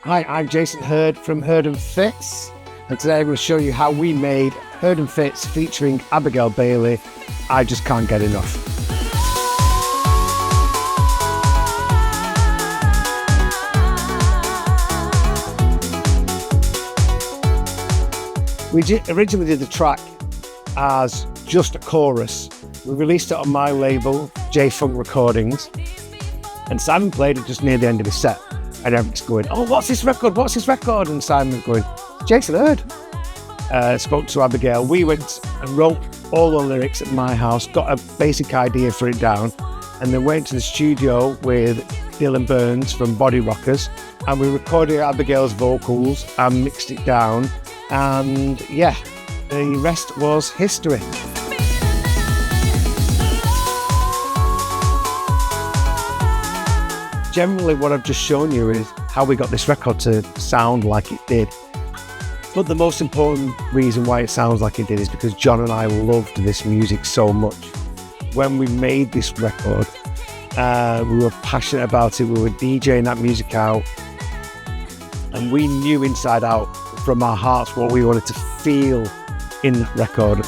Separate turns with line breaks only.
Hi, I'm Jason Hurd from Hurd and Fitz, and today I'm going to show you how we made Hurd and Fitz featuring Abigail Bailey, I Just Can't Get Enough. We originally did the track as just a chorus. We released it on my label, J-Funk Recordings, and Simon played it just near the end of his set. And Erick's going, oh, what's this record? What's this record? And Simon's going, Jason Hurd. Spoke to Abigail. We went and wrote all the lyrics at my house, got a basic idea for it down, and then went to the studio with Dylan Burns from Body Rockers, and we recorded Abigail's vocals and mixed it down. And yeah, the rest was history. Generally, what I've just shown you is how we got this record to sound like it did. But the most important reason why it sounds like it did is because John and I loved this music so much. When we made this record, we were passionate about it. We were DJing that music out, and we knew inside out from our hearts what we wanted to feel in that record.